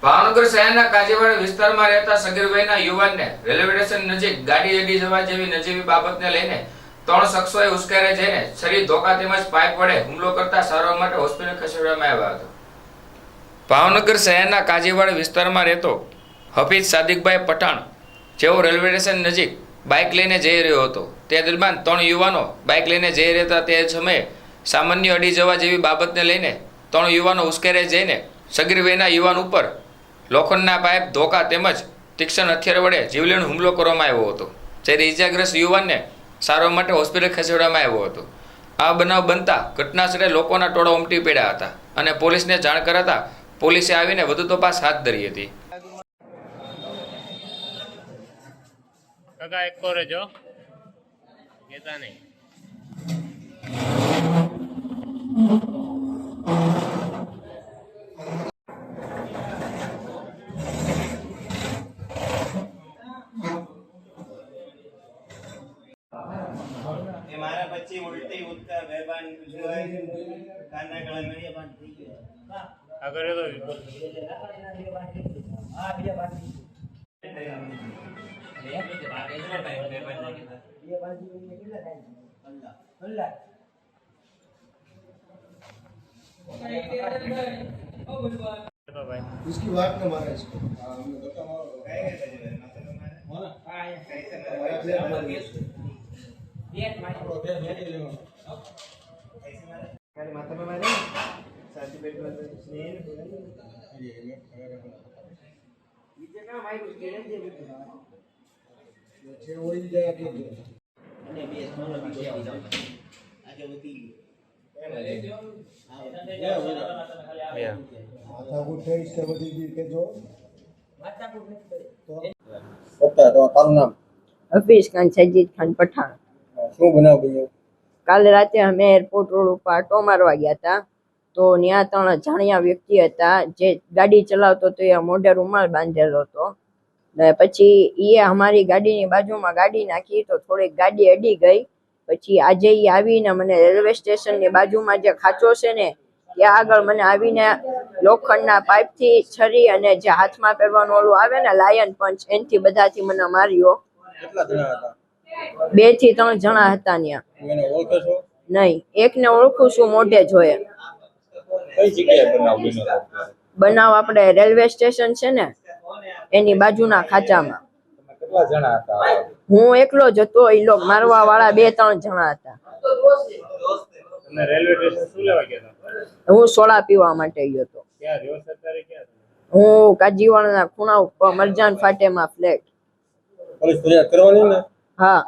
ભાવનગર શહેરના કાજીવાડ વિસ્તારમાં રહેતા સગીર વયના યુવાનને રેલવે સ્ટેશન નજીક ગાડી અડી જવા જેવી નજીવી બાબતને લઈને 3 શખ્સોએ ઉશ્કેરે જઈને છરી, ધોકા તેમજ પાઇપ વડે હુમલો કરતા સારવાર માટે હોસ્પિટલ ખસેડવામાં આવ્યા હતા. ભાવનગર શહેરના કાજીવાડ વિસ્તારમાં રહેતો હફીઝ સાદિકભાઈ પઠાણ, જેઓ રેલવે સ્ટેશન નજીક બાઇક લઈને જઈ રહ્યો હતો, તે દરમિયાન 3 યુવાનો બાઇક લઈને જઈ રહેતા તે સમયે સામાન્ય અડી જવા જેવી બાબતને લઈને 3 યુવાનો ઉશ્કેરે જઈને સગીર વયના યુવાન ઉપર લોખંડના પાઇપ, ધોકા તેમજ તીક્ષ્ણ હથિયાર વડે જીવલેણ હુમલો કરવામાં આવ્યો હતો, જ્યારે ઇજાગ્રસ્ત યુવાનને સારવાર માટે હોસ્પિટલ ખસેડવામાં આવ્યો હતો. આ બનાવ બનતા ઘટના સ્થળે લોકોના ટોળા ઉમટી પડ્યા હતા અને પોલીસને જાણ કરાતા પોલીસે આવીને વધુ તપાસ હાથ ધરી હતી. કાકા એક કોરે જો કેતા નહીં. મારા પછી ઉલટી ઉઠતા બેબાન જોઈ કાના ગળા મેળે બાંધ થઈ ગયો. આગળ તો આ બે બાકી इसकी बात न मारे इसको हमने बता मारो माथा में मारे साथी पेट में स्नेह ये ना माइक उसके ले दे छे वही जाए के અને બે સ્મોલ બીજો આજે વધી माथा को ठेस के बदी दी के जो માથા કુટ નથી तो पता तो ताરું नाम હફીઝ ખાન સજીદ ખાન પઠાણ. શું બનાવ બન્યો? કાલે રાતે અમે એરપોર્ટ રોડ ઉપર આટો મારવા ગયા હતા, તો ત્યાં 3 અજાણ્યા વ્યક્તિ હતા જે ગાડી ચલાવતો હતો, એ મોઢે રૂમાલ બાંધેલો હતો. ને પછી એ અમારી ગાડીની બાજુમાં ગાડી નાખી તો થોડીક ગાડી અડી ગઈ. પછી આજે એ આવીને મને રેલવે સ્ટેશનની બાજુમાં જે ખાંચો છે ને ત્યાં આગળ મને આવીને લોખંડના પાઇપથી છરી અને જે હાથમાં પહેરવાનું ઓલું આવે ને લાયન પંચ, એનથી બધાથી મને માર્યો. કેટલા જણા હતા? 2 થી 3 જણા હતા ત્યાં. તું એને ઓળખો છો? નહીં, એકને ઓળખું છું, મોઢે જોઈએ. કઈ જગ્યાએ બનાવ બન્યો? બનાવ આપણે રેલવે સ્ટેશન છે ને એની બાજુના ખાંચામાં. કેટલા જણા હતા? હું એકલો જ હતો, એ લોકો મારવા વાળા 2-3 જણા હતા. તમને રેલવે સ્ટેશન શું લેવા ગયા હતા? હું સોડા પીવા માટે ગયો હતો. ક્યાં રહ્યો સરકારે ક્યાં? હું કાજીવાડના ખૂણા ઉપર મરજાન ફાટેમાં ફ્લેટ. પોલીસ ફરિયાદ કરવાની ને? હા.